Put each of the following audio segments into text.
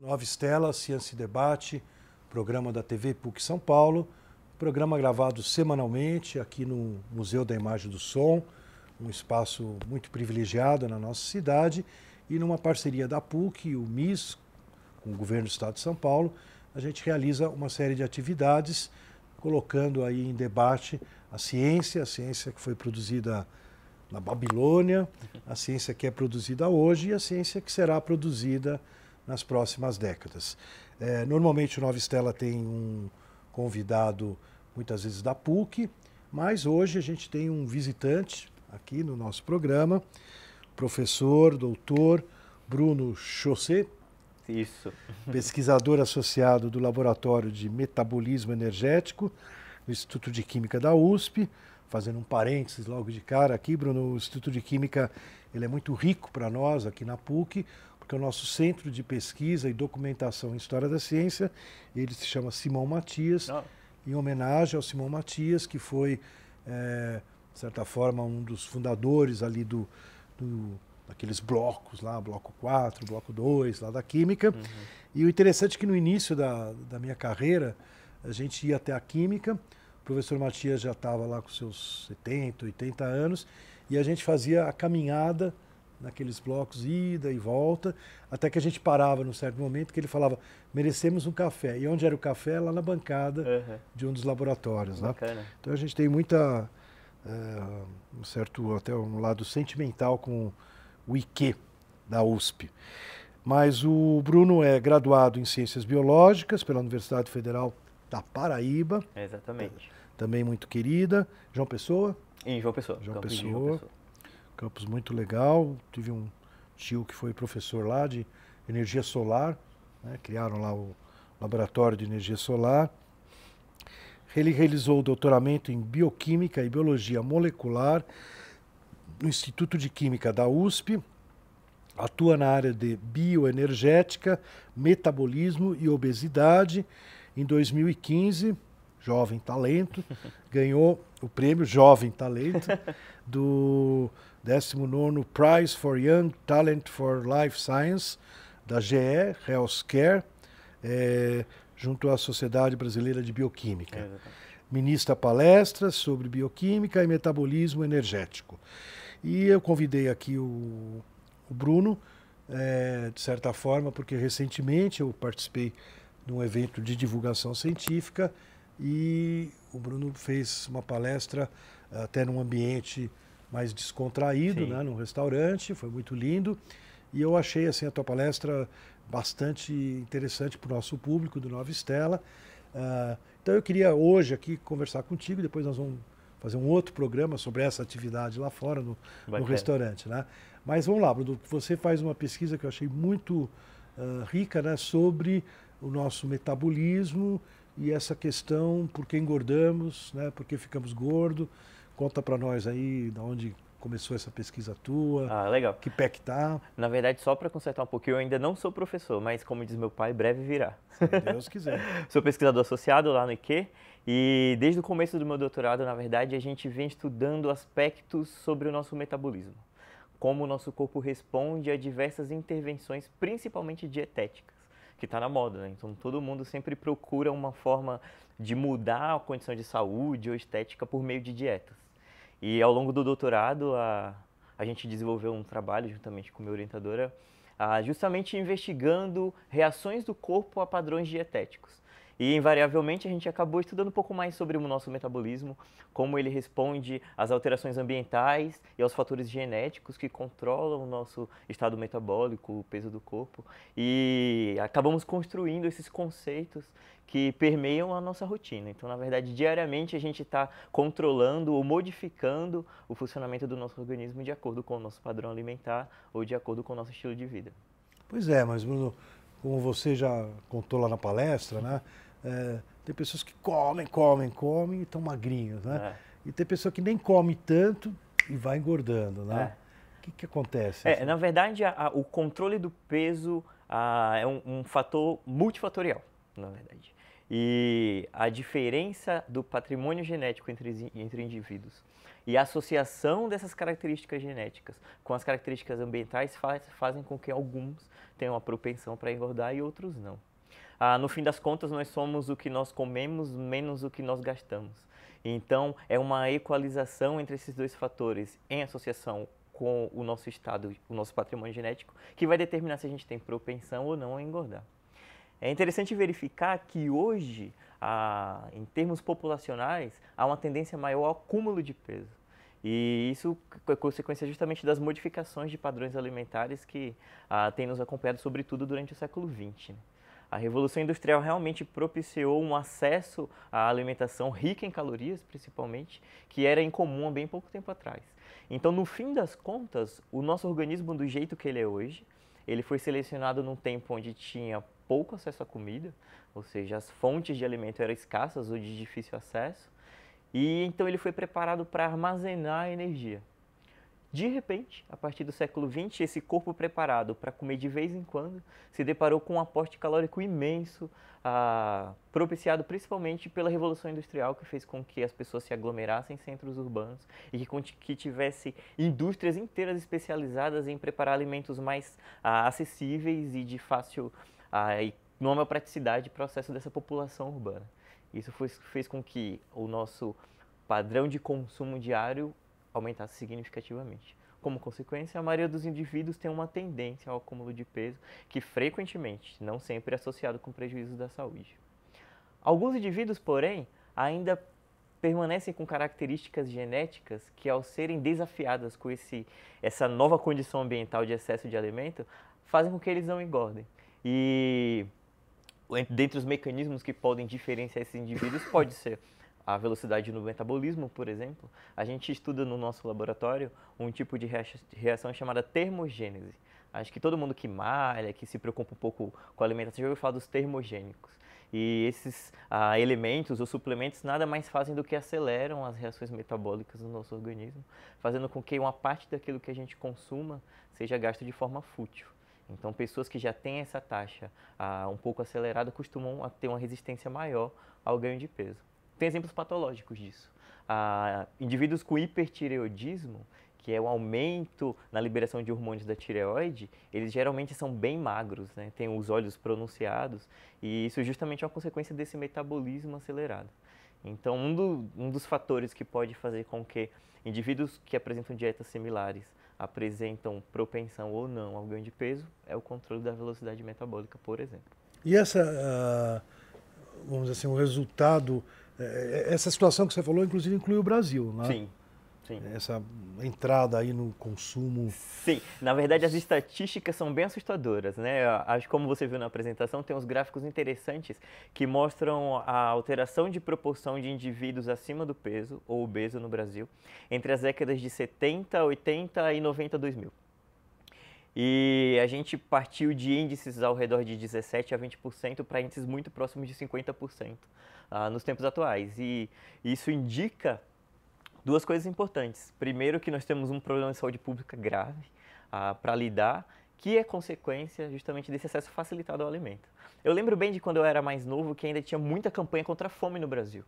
Nova Estela, Ciência e Debate, programa da TV PUC São Paulo, programa gravado semanalmente aqui no Museu da Imagem e do Som, um espaço muito privilegiado na nossa cidade, e numa parceria da PUC e o MIS, com o Governo do Estado de São Paulo, a gente realiza uma série de atividades, colocando aí em debate a ciência que foi produzida na Babilônia, a ciência que é produzida hoje e a ciência que será produzida nas próximas décadas. Normalmente o Nova Estela tem um convidado, muitas vezes da PUC, mas hoje a gente tem um visitante aqui no nosso programa, professor, doutor Bruno Chaussé. Isso. Pesquisador associado do Laboratório de Metabolismo Energético do Instituto de Química da USP. Fazendo um parênteses logo de cara aqui, Bruno, o Instituto de Química ele é muito rico para nós aqui na PUC, porque é o nosso centro de pesquisa e documentação em História da Ciência. Ele se chama Simão Matias, em homenagem ao Simão Matias, que foi, de certa forma, um dos fundadores ali daqueles blocos lá, bloco 4, bloco 2, lá da Química. E o interessante é que no início da minha carreira, a gente ia até a Química. O professor Matias já estava lá com seus 70, 80 anos, e a gente fazia a caminhada naqueles blocos, ida e volta, até que a gente parava num certo momento que ele falava, merecemos um café. E onde era o café? Lá na bancada de um dos laboratórios. Bacana. Né? Então a gente tem muita, um certo, até um lado sentimental com o IQ da USP. Mas o Bruno é graduado em Ciências Biológicas pela Universidade Federal da Paraíba. Exatamente. Também muito querida. João Pessoa? Em João Pessoa. João Pessoa. Campus muito legal. Tive um tio que foi professor lá de energia solar. Né? Criaram lá o laboratório de energia solar. Ele realizou o doutoramento em Bioquímica e Biologia Molecular no Instituto de Química da USP. Atua na área de bioenergética, metabolismo e obesidade. Em 2015, Jovem Talento, ganhou o prêmio Jovem Talento do 19º Prize for Young Talent for Life Science, da GE Healthcare, junto à Sociedade Brasileira de Bioquímica. Ministra palestras sobre bioquímica e metabolismo energético. E eu convidei aqui o Bruno, de certa forma, porque recentemente eu participei de um evento de divulgação científica e o Bruno fez uma palestra até num ambiente mais descontraído, né, num restaurante, foi muito lindo. E eu achei assim, a tua palestra bastante interessante para o nosso público do Nova Estela. Então eu queria hoje aqui conversar contigo, depois nós vamos fazer um outro programa sobre essa atividade lá fora no restaurante. Né? Mas vamos lá, Bruno, você faz uma pesquisa que eu achei muito rica, né, sobre o nosso metabolismo e essa questão por que engordamos, né, por que ficamos gordos. Conta para nós aí de onde começou essa pesquisa tua, legal. Que pé que tá. Na verdade, só para consertar um pouquinho, eu ainda não sou professor, mas como diz meu pai, breve virá. Se Deus quiser. Sou pesquisador associado lá no IQ e desde o começo do meu doutorado, na verdade, a gente vem estudando aspectos sobre o nosso metabolismo. Como o nosso corpo responde a diversas intervenções, principalmente dietéticas, que está na moda, né? Então todo mundo sempre procura uma forma de mudar a condição de saúde ou estética por meio de dietas. E ao longo do doutorado, a gente desenvolveu um trabalho juntamente com minha orientadora, justamente investigando reações do corpo a padrões dietéticos. E, invariavelmente, a gente acabou estudando um pouco mais sobre o nosso metabolismo, como ele responde às alterações ambientais e aos fatores genéticos que controlam o nosso estado metabólico, o peso do corpo. E acabamos construindo esses conceitos que permeiam a nossa rotina. Então, na verdade, diariamente a gente está controlando ou modificando o funcionamento do nosso organismo de acordo com o nosso padrão alimentar ou de acordo com o nosso estilo de vida. Pois é, mas Bruno, como você já contou lá na palestra, né? Tem pessoas que comem e estão magrinhos, né? E tem pessoa que nem come tanto e vai engordando, né? O que acontece? Na verdade, o controle do peso é um fator multifatorial, na verdade. E a diferença do patrimônio genético entre indivíduos e a associação dessas características genéticas com as características ambientais fazem com que alguns tenham a propensão para engordar e outros não. No fim das contas, nós somos o que nós comemos menos o que nós gastamos. Então, é uma equalização entre esses dois fatores em associação com o nosso estado, o nosso patrimônio genético, que vai determinar se a gente tem propensão ou não a engordar. É interessante verificar que hoje, em termos populacionais, há uma tendência maior ao acúmulo de peso. E isso é consequência justamente das modificações de padrões alimentares que têm nos acompanhado, sobretudo durante o século XX. Né? A Revolução Industrial realmente propiciou um acesso à alimentação rica em calorias, principalmente, que era incomum há bem pouco tempo atrás. Então, no fim das contas, o nosso organismo, do jeito que ele é hoje, ele foi selecionado num tempo onde tinha pouco acesso à comida, ou seja, as fontes de alimento eram escassas ou de difícil acesso, e então ele foi preparado para armazenar energia. De repente, a partir do século XX, esse corpo preparado para comer de vez em quando se deparou com um aporte calórico imenso, propiciado principalmente pela Revolução Industrial, que fez com que as pessoas se aglomerassem em centros urbanos e que tivesse indústrias inteiras especializadas em preparar alimentos mais acessíveis e de fácil e numa praticidade para o acesso dessa população urbana. Isso fez com que o nosso padrão de consumo diário aumentasse significativamente. Como consequência, a maioria dos indivíduos tem uma tendência ao acúmulo de peso que frequentemente, não sempre, é associado com prejuízos da saúde. Alguns indivíduos, porém, ainda permanecem com características genéticas que, ao serem desafiadas com essa nova condição ambiental de excesso de alimento, fazem com que eles não engordem. E dentre os mecanismos que podem diferenciar esses indivíduos pode ser a velocidade no metabolismo, por exemplo. A gente estuda no nosso laboratório um tipo de reação chamada termogênese. Acho que todo mundo que malha, que se preocupa um pouco com a alimentação, já ouviu falar dos termogênicos. E esses elementos ou suplementos nada mais fazem do que aceleram as reações metabólicas no nosso organismo, fazendo com que uma parte daquilo que a gente consuma seja gasto de forma fútil. Então, pessoas que já têm essa taxa um pouco acelerada costumam ter uma resistência maior ao ganho de peso. Tem exemplos patológicos disso. Indivíduos com hipertireoidismo, que é o aumento na liberação de hormônios da tireoide, eles geralmente são bem magros, né? Têm os olhos pronunciados, e isso justamente é uma consequência desse metabolismo acelerado. Então, um dos fatores que pode fazer com que indivíduos que apresentam dietas similares apresentam propensão ou não ao ganho de peso é o controle da velocidade metabólica, por exemplo. E vamos dizer assim, o resultado, essa situação que você falou, inclusive inclui o Brasil, né? Sim, sim. Essa entrada aí no consumo. Sim, na verdade as estatísticas são bem assustadoras, né? Acho que como você viu na apresentação, tem uns gráficos interessantes que mostram a alteração de proporção de indivíduos acima do peso ou obeso no Brasil entre as décadas de 70, 80 e 90, 2000. E a gente partiu de índices ao redor de 17 a 20% para índices muito próximos de 50% nos tempos atuais. E isso indica duas coisas importantes. Primeiro, que nós temos um problema de saúde pública grave para lidar, que é consequência justamente desse acesso facilitado ao alimento. Eu lembro bem de quando eu era mais novo que ainda tinha muita campanha contra a fome no Brasil.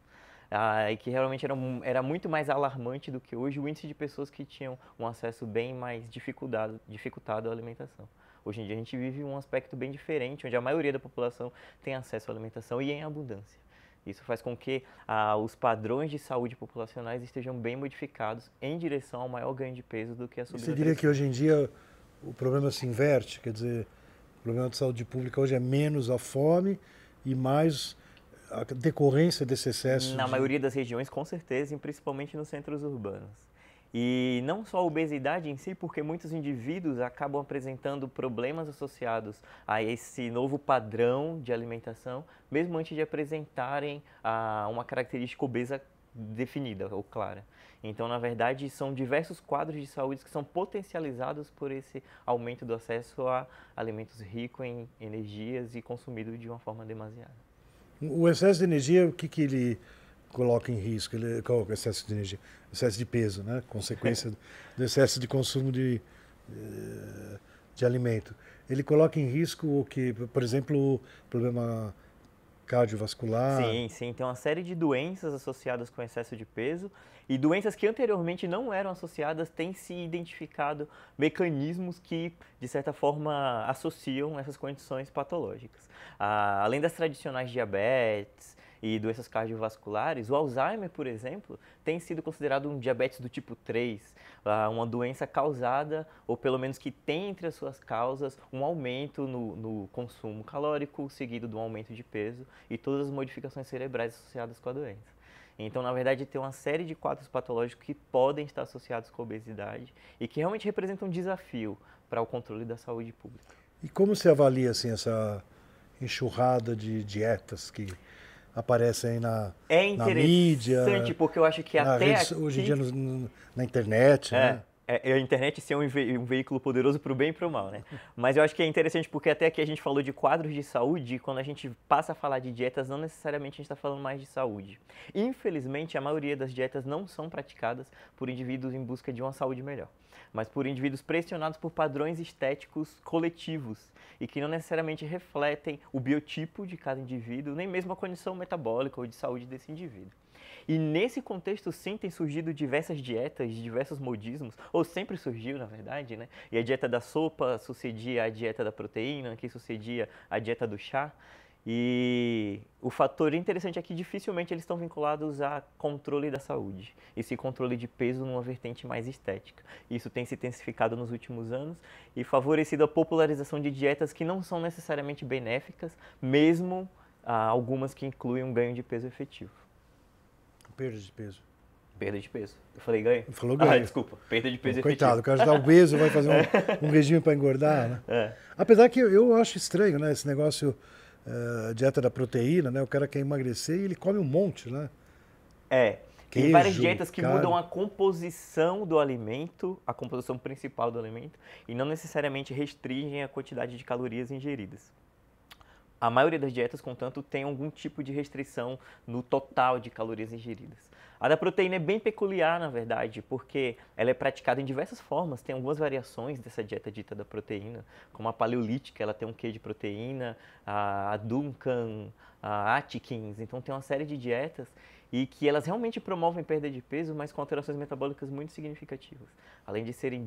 E que realmente era muito mais alarmante do que hoje o índice de pessoas que tinham um acesso bem mais dificultado à alimentação. Hoje em dia a gente vive um aspecto bem diferente, onde a maioria da população tem acesso à alimentação e em abundância. Isso faz com que os padrões de saúde populacionais estejam bem modificados em direção ao maior ganho de peso do que a subnutrição. Você diria que hoje em dia o problema se inverte? Quer dizer, o problema de saúde pública hoje é menos a fome e mais a decorrência desse excesso? Na maioria das regiões, com certeza, e principalmente nos centros urbanos. E não só a obesidade em si, porque muitos indivíduos acabam apresentando problemas associados a esse novo padrão de alimentação, mesmo antes de apresentarem uma característica obesa definida ou clara. Então, na verdade, são diversos quadros de saúde que são potencializados por esse aumento do acesso a alimentos ricos em energias e consumido de uma forma demasiada. O excesso de energia, o que ele coloca em risco? Qual é o excesso de energia? Excesso de peso, né? Consequência do excesso de consumo de alimento. Ele coloca em risco o que, por exemplo, o problema cardiovascular. Sim, sim, tem uma série de doenças associadas com excesso de peso e doenças que anteriormente não eram associadas têm se identificado mecanismos que, de certa forma, associam essas condições patológicas. Além das tradicionais diabetes e doenças cardiovasculares, o Alzheimer, por exemplo, tem sido considerado um diabetes do tipo 3, uma doença causada, ou pelo menos que tem entre as suas causas, um aumento no consumo calórico, seguido de um aumento de peso e todas as modificações cerebrais associadas com a doença. Então, na verdade, tem uma série de quadros patológicos que podem estar associados com a obesidade e que realmente representam um desafio para o controle da saúde pública. E como você avalia assim, essa enxurrada de dietas que aparecem aí na mídia? É interessante porque eu acho que até aqui... Hoje em dia na internet, né? A internet sim é um veículo poderoso para o bem e para o mal, né? Mas eu acho que é interessante porque até aqui a gente falou de quadros de saúde e quando a gente passa a falar de dietas, não necessariamente a gente está falando mais de saúde. Infelizmente, a maioria das dietas não são praticadas por indivíduos em busca de uma saúde melhor, mas por indivíduos pressionados por padrões estéticos coletivos e que não necessariamente refletem o biotipo de cada indivíduo, nem mesmo a condição metabólica ou de saúde desse indivíduo. E nesse contexto, sim, tem surgido diversas dietas, diversos modismos, ou sempre surgiu, na verdade, né? E a dieta da sopa sucedia a dieta da proteína, que sucedia a dieta do chá. E o fator interessante é que dificilmente eles estão vinculados a controle da saúde, esse controle de peso numa vertente mais estética. Isso tem se intensificado nos últimos anos e favorecido a popularização de dietas que não são necessariamente benéficas, mesmo algumas que incluem um ganho de peso efetivo. Perda de peso. Perda de peso. Eu falei ganho? Falou ganho. Desculpa. Perda de peso efetivo. Coitado, o cara já está obeso, vai fazer um regime para engordar, né? Apesar que eu acho estranho, né? Esse negócio, dieta da proteína, né? O cara quer emagrecer e ele come um monte, né? Tem várias dietas que mudam a composição do alimento, a composição principal do alimento, e não necessariamente restringem a quantidade de calorias ingeridas. A maioria das dietas, contanto, tem algum tipo de restrição no total de calorias ingeridas. A da proteína é bem peculiar, na verdade, porque ela é praticada em diversas formas. Tem algumas variações dessa dieta dita da proteína, como a paleolítica, ela tem um quê de proteína, a Duncan, a Atkins. Então, tem uma série de dietas e que elas realmente promovem perda de peso, mas com alterações metabólicas muito significativas, além de serem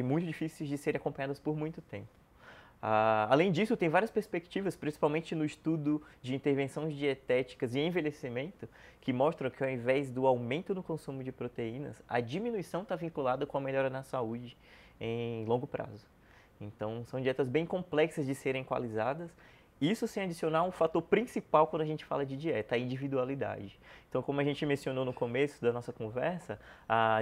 muito difíceis de serem acompanhadas por muito tempo. Além disso, tem várias perspectivas, principalmente no estudo de intervenções dietéticas e envelhecimento, que mostram que ao invés do aumento no consumo de proteínas, a diminuição está vinculada com a melhora na saúde em longo prazo. Então, são dietas bem complexas de serem equalizadas, isso sem adicionar um fator principal quando a gente fala de dieta, a individualidade. Então, como a gente mencionou no começo da nossa conversa,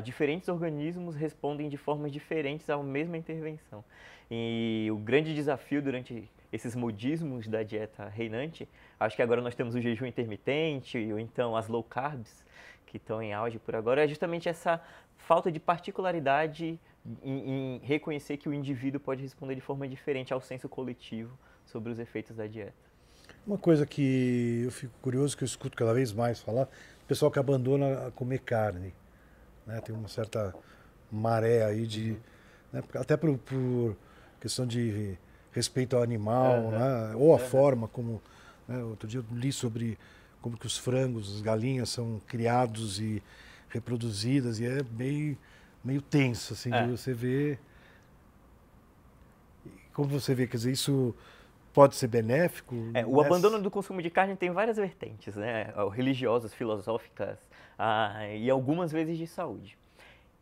diferentes organismos respondem de formas diferentes à mesma intervenção. E o grande desafio durante esses modismos da dieta reinante, acho que agora nós temos o jejum intermitente ou então as low carbs, que estão em auge por agora, é justamente essa falta de particularidade em reconhecer que o indivíduo pode responder de forma diferente ao senso coletivo sobre os efeitos da dieta. Uma coisa que eu fico curioso, que eu escuto cada vez mais falar, o pessoal que abandona a comer carne, né? Tem uma certa maré aí de... Né? Até por questão de respeito ao animal, né? Ou a forma como... Né? Outro dia eu li sobre como que os frangos, as galinhas são criados e reproduzidas, e é meio tenso, assim, de você ver... Como você vê, quer dizer, isso... Pode ser benéfico? O abandono do consumo de carne tem várias vertentes, né? Religiosas, filosóficas e algumas vezes de saúde.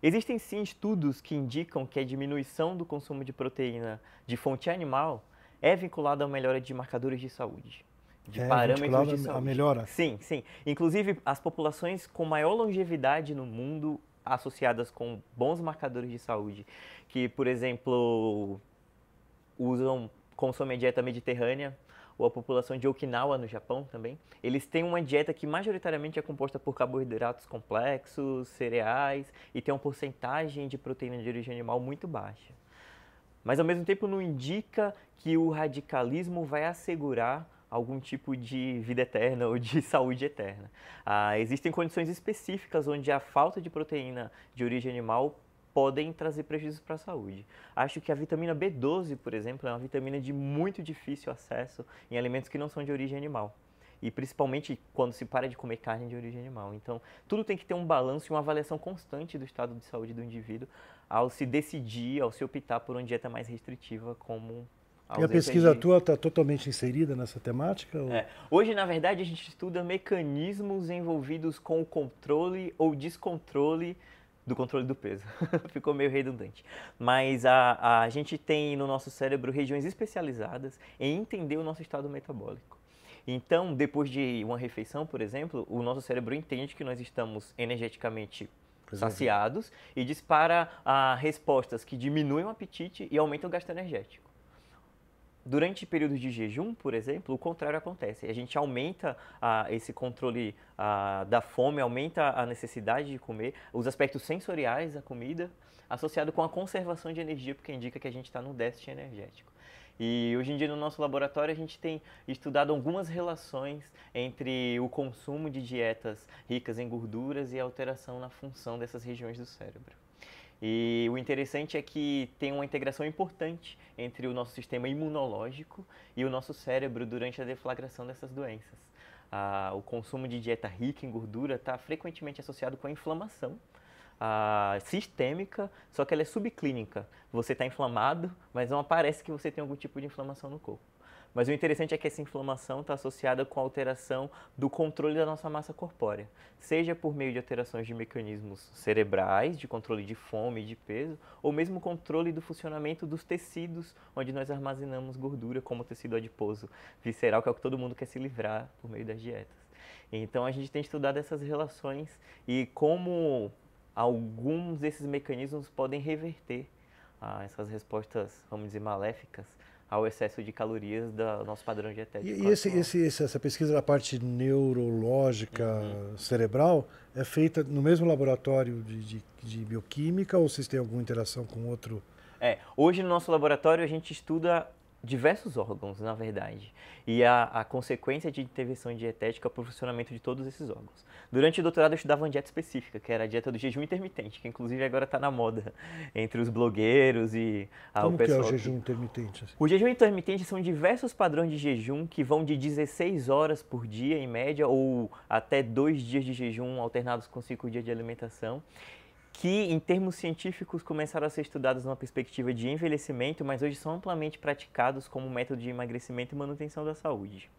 Existem sim estudos que indicam que a diminuição do consumo de proteína de fonte animal é vinculada à melhora de marcadores de saúde, de parâmetros de saúde. A melhora? Sim, sim. Inclusive, as populações com maior longevidade no mundo associadas com bons marcadores de saúde, que, por exemplo, consomem a dieta mediterrânea, ou a população de Okinawa, no Japão também, eles têm uma dieta que majoritariamente é composta por carboidratos complexos, cereais, e tem uma porcentagem de proteína de origem animal muito baixa. Mas, ao mesmo tempo, não indica que o radicalismo vai assegurar algum tipo de vida eterna ou de saúde eterna. Existem condições específicas onde a falta de proteína de origem animal podem trazer prejuízos para a saúde. Acho que a vitamina B12, por exemplo, é uma vitamina de muito difícil acesso em alimentos que não são de origem animal. E principalmente quando se para de comer carne de origem animal. Então, tudo tem que ter um balanço e uma avaliação constante do estado de saúde do indivíduo ao se decidir, ao se optar por uma dieta mais restritiva, como a E a pesquisa tua está totalmente inserida nessa temática? Ou... Hoje, na verdade, a gente estuda mecanismos envolvidos com o controle ou descontrole do controle do peso. Ficou meio redundante. Mas a gente tem no nosso cérebro regiões especializadas em entender o nosso estado metabólico. Então, depois de uma refeição, por exemplo, o nosso cérebro entende que nós estamos energeticamente saciados e dispara respostas que diminuem o apetite e aumentam o gasto energético. Durante períodos de jejum, por exemplo, o contrário acontece. A gente aumenta esse controle da fome, aumenta a necessidade de comer, os aspectos sensoriais da comida, associado com a conservação de energia, porque indica que a gente está num déficit energético. E hoje em dia no nosso laboratório a gente tem estudado algumas relações entre o consumo de dietas ricas em gorduras e a alteração na função dessas regiões do cérebro. E o interessante é que tem uma integração importante entre o nosso sistema imunológico e o nosso cérebro durante a deflagração dessas doenças. O consumo de dieta rica em gordura está frequentemente associado com a inflamação sistêmica, só que ela é subclínica. Você está inflamado, mas não aparece que você tem algum tipo de inflamação no corpo. Mas o interessante é que essa inflamação está associada com a alteração do controle da nossa massa corpórea, seja por meio de alterações de mecanismos cerebrais, de controle de fome e de peso, ou mesmo controle do funcionamento dos tecidos onde nós armazenamos gordura, como o tecido adiposo visceral, que é o que todo mundo quer se livrar por meio das dietas. Então a gente tem estudado essas relações e como alguns desses mecanismos podem reverter essas respostas, vamos dizer, maléficas ao excesso de calorias do nosso padrão dietético. E essa pesquisa da parte neurológica cerebral é feita no mesmo laboratório de bioquímica ou vocês têm alguma interação com outro? Hoje no nosso laboratório a gente estuda diversos órgãos, na verdade, e a consequência de intervenção dietética é o funcionamento de todos esses órgãos. Durante o doutorado eu estudava uma dieta específica, que era a dieta do jejum intermitente, que inclusive agora está na moda entre os blogueiros e o pessoal. Como que é o jejum intermitente? O jejum intermitente são diversos padrões de jejum que vão de 16 horas por dia, em média, ou até 2 dias de jejum alternados com 5 dias de alimentação, que em termos científicos começaram a ser estudados numa perspectiva de envelhecimento, mas hoje são amplamente praticados como método de emagrecimento e manutenção da saúde.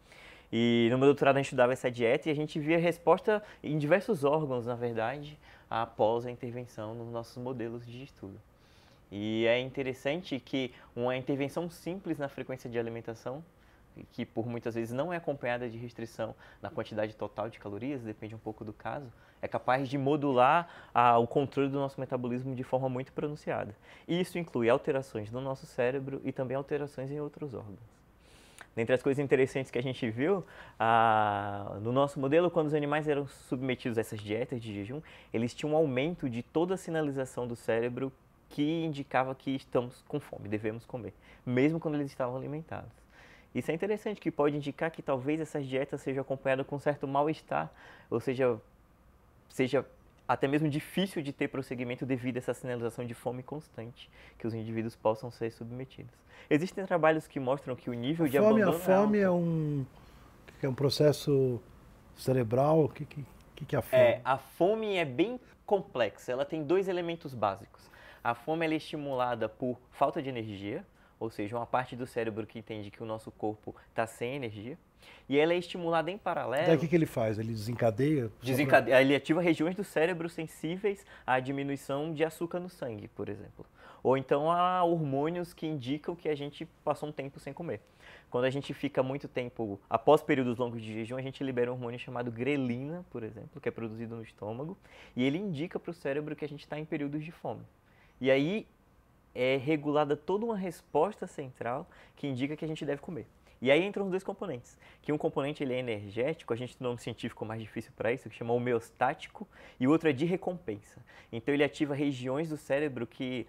E no meu doutorado a gente estudava essa dieta e a gente via resposta em diversos órgãos, na verdade, após a intervenção nos nossos modelos de estudo. E é interessante que uma intervenção simples na frequência de alimentação, que por muitas vezes não é acompanhada de restrição na quantidade total de calorias, depende um pouco do caso, é capaz de modular o controle do nosso metabolismo de forma muito pronunciada. E isso inclui alterações no nosso cérebro e também alterações em outros órgãos. Dentre as coisas interessantes que a gente viu, no nosso modelo, quando os animais eram submetidos a essas dietas de jejum, eles tinham um aumento de toda a sinalização do cérebro que indicava que estamos com fome, devemos comer, mesmo quando eles estavam alimentados. Isso é interessante, que pode indicar que talvez essas dietas sejam acompanhadas com um certo mal-estar, ou seja até mesmo difícil de ter prosseguimento devido a essa sinalização de fome constante que os indivíduos possam ser submetidos. Existem trabalhos que mostram que o nível de abandono... A fome é um processo cerebral? O que é a fome? A fome é bem complexa, ela tem 2 elementos básicos. A fome ela é estimulada por falta de energia, ou seja, uma parte do cérebro que entende que o nosso corpo está sem energia, e ela é estimulada em paralelo... Daí o que ele faz? Ele desencadeia? Ele ativa regiões do cérebro sensíveis à diminuição de açúcar no sangue, por exemplo. Ou então há hormônios que indicam que a gente passou um tempo sem comer. Quando a gente fica muito tempo, após períodos longos de jejum, a gente libera um hormônio chamado grelina, por exemplo, que é produzido no estômago, e ele indica para o cérebro que a gente está em períodos de fome. E aí é regulada toda uma resposta central que indica que a gente deve comer. E aí entram os 2 componentes, que um componente ele é energético, a gente tem um nome científico mais difícil para isso, que chama homeostático, e o outro é de recompensa. Então ele ativa regiões do cérebro que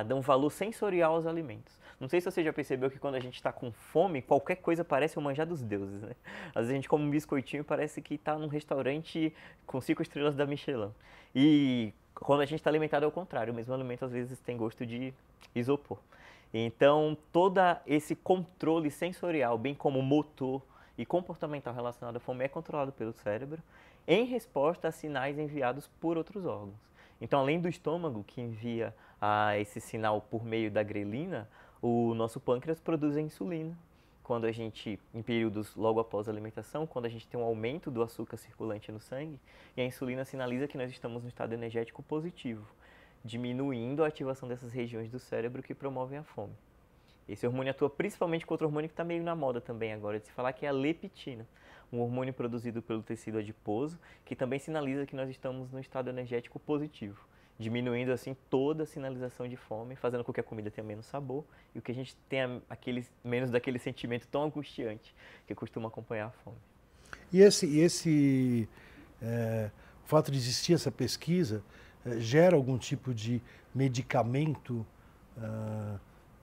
dão valor sensorial aos alimentos. Não sei se você já percebeu que quando a gente está com fome, qualquer coisa parece o manjar dos deuses, né? Às vezes a gente come um biscoitinho e parece que está num restaurante com 5 estrelas da Michelin. E Quando a gente está alimentado é o contrário, o mesmo alimento às vezes tem gosto de isopor. Então, todo esse controle sensorial, bem como motor e comportamental relacionado à fome, é controlado pelo cérebro em resposta a sinais enviados por outros órgãos. Então, além do estômago, que envia esse sinal por meio da grelina, o nosso pâncreas produz a insulina. Quando a gente, em períodos logo após a alimentação, quando a gente tem um aumento do açúcar circulante no sangue, e a insulina sinaliza que nós estamos no estado energético positivo, diminuindo a ativação dessas regiões do cérebro que promovem a fome. Esse hormônio atua principalmente com outro hormônio que está meio na moda também agora, de se falar, que é a leptina, um hormônio produzido pelo tecido adiposo, que também sinaliza que nós estamos no estado energético positivo, diminuindo assim toda a sinalização de fome, fazendo com que a comida tenha menos sabor e que a gente tenha menos daquele sentimento tão angustiante que costuma acompanhar a fome. E o fato de existir essa pesquisa gera algum tipo de medicamento?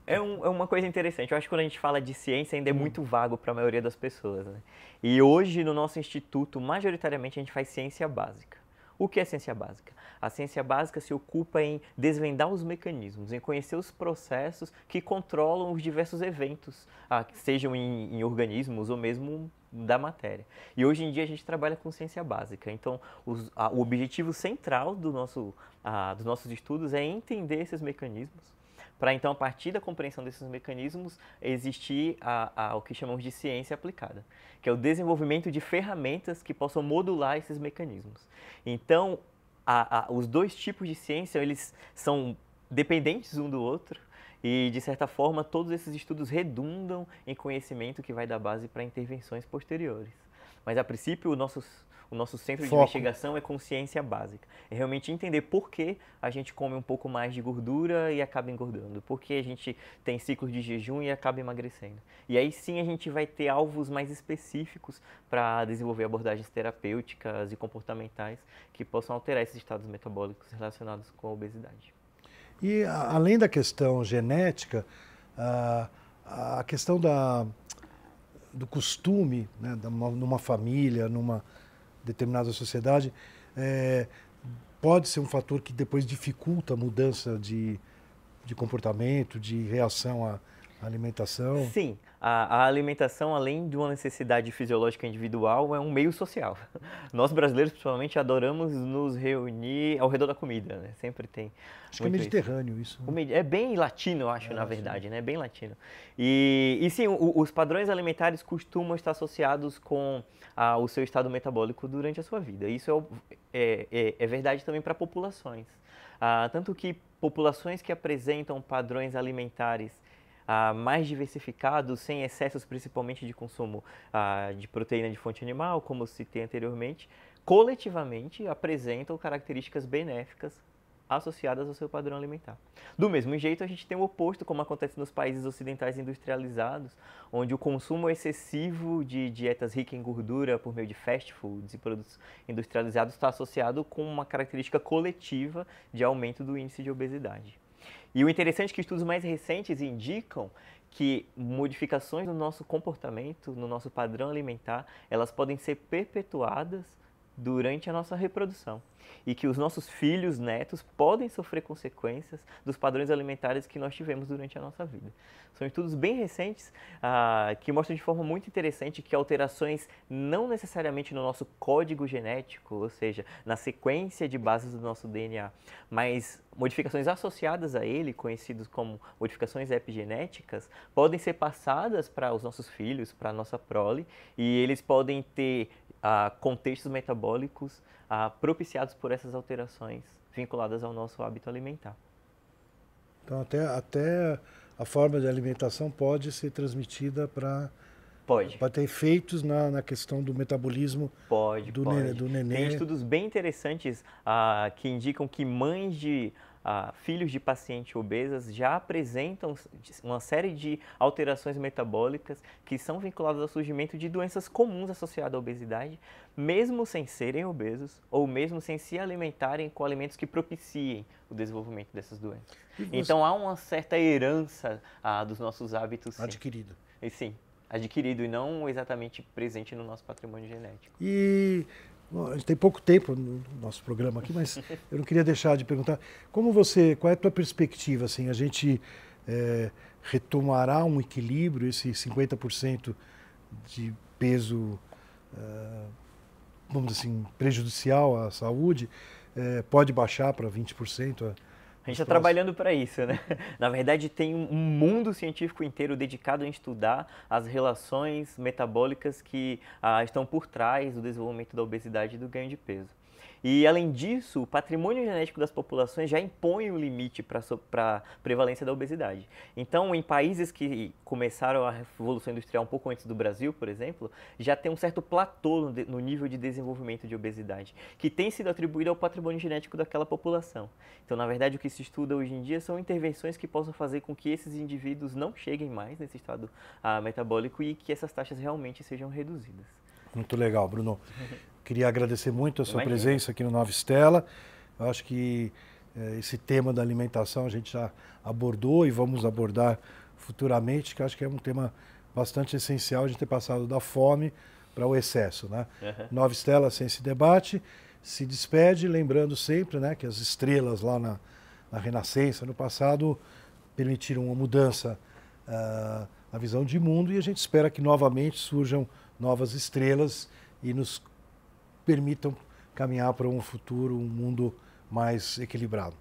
É uma coisa interessante. Eu acho que quando a gente fala de ciência ainda é muito vago para a maioria das pessoas, né? E hoje no nosso instituto, majoritariamente, a gente faz ciência básica. O que é ciência básica? A ciência básica se ocupa em desvendar os mecanismos, em conhecer os processos que controlam os diversos eventos, sejam em organismos ou mesmo da matéria. E hoje em dia a gente trabalha com ciência básica. Então, o objetivo central dos nossos estudos é entender esses mecanismos, para então, a partir da compreensão desses mecanismos, existir o que chamamos de ciência aplicada, que é o desenvolvimento de ferramentas que possam modular esses mecanismos. Então, os dois tipos de ciência, eles são dependentes um do outro e, de certa forma, todos esses estudos redundam em conhecimento que vai dar base para intervenções posteriores. Mas, a princípio, o nosso centro de investigação é consciência básica. É realmente entender por que a gente come um pouco mais de gordura e acaba engordando. Por que a gente tem ciclos de jejum e acaba emagrecendo. E aí sim a gente vai ter alvos mais específicos para desenvolver abordagens terapêuticas e comportamentais que possam alterar esses estados metabólicos relacionados com a obesidade. E além da questão genética, a questão do costume, né, numa família, numa determinada sociedade, pode ser um fator que depois dificulta a mudança de comportamento, de reação à alimentação? Sim, a alimentação, além de uma necessidade fisiológica individual, é um meio social. Nós brasileiros, principalmente, adoramos nos reunir ao redor da comida, né? Sempre tem. Acho que é mediterrâneo isso. Né? É bem latino, eu acho, na verdade, né? Bem latino. E sim, os padrões alimentares costumam estar associados com o seu estado metabólico durante a sua vida. Isso é verdade também para populações. Tanto que populações que apresentam padrões alimentares mais diversificados, sem excessos principalmente de consumo de proteína de fonte animal, como citei anteriormente, coletivamente apresentam características benéficas associadas ao seu padrão alimentar. Do mesmo jeito, a gente tem o oposto, como acontece nos países ocidentais industrializados, onde o consumo excessivo de dietas ricas em gordura por meio de fast foods e produtos industrializados está associado com uma característica coletiva de aumento do índice de obesidade. E o interessante é que estudos mais recentes indicam que modificações no nosso comportamento, no nosso padrão alimentar, elas podem ser perpetuadas durante a nossa reprodução. E que os nossos filhos, netos, podem sofrer consequências dos padrões alimentares que nós tivemos durante a nossa vida. São estudos bem recentes que mostram de forma muito interessante que alterações não necessariamente no nosso código genético, ou seja, na sequência de bases do nosso DNA, mas modificações associadas a ele, conhecidas como modificações epigenéticas, podem ser passadas para os nossos filhos, para a nossa prole, e eles podem ter contextos metabólicos propiciados por essas alterações vinculadas ao nosso hábito alimentar. Então até a forma de alimentação pode ser transmitida para ter efeitos na questão do metabolismo do neném. Tem estudos bem interessantes que indicam que mães de filhos de pacientes obesas já apresentam uma série de alterações metabólicas que são vinculadas ao surgimento de doenças comuns associadas à obesidade, mesmo sem serem obesos ou mesmo sem se alimentarem com alimentos que propiciem o desenvolvimento dessas doenças. Então há uma certa herança dos nossos hábitos. Adquirido. Sim, adquirido e não exatamente presente no nosso patrimônio genético. E A gente tem pouco tempo no nosso programa aqui, mas eu não queria deixar de perguntar, qual é a tua perspectiva, assim, a gente retomará um equilíbrio, esse 50% de peso, vamos dizer assim, prejudicial à saúde, pode baixar para 20%? A gente está trabalhando para isso, né? Na verdade, tem um mundo científico inteiro dedicado a estudar as relações metabólicas que estão por trás do desenvolvimento da obesidade e do ganho de peso. E, além disso, o patrimônio genético das populações já impõe o limite para a prevalência da obesidade. Então, em países que começaram a Revolução Industrial um pouco antes do Brasil, por exemplo, já tem um certo platô no nível de desenvolvimento de obesidade, que tem sido atribuído ao patrimônio genético daquela população. Então, na verdade, o que se estuda hoje em dia são intervenções que possam fazer com que esses indivíduos não cheguem mais nesse estado metabólico e que essas taxas realmente sejam reduzidas. Muito legal, Bruno. Queria agradecer muito a sua presença aqui no Nova Stella. Eu acho que esse tema da alimentação a gente já abordou e vamos abordar futuramente, que acho que é um tema bastante essencial a gente ter passado da fome para o excesso, né? Nova Stella Ciência e Debate se despede, lembrando sempre, né, que as estrelas lá na Renascença, no passado, permitiram uma mudança na visão de mundo e a gente espera que novamente surjam novas estrelas e nos permitam caminhar para um futuro, um mundo mais equilibrado.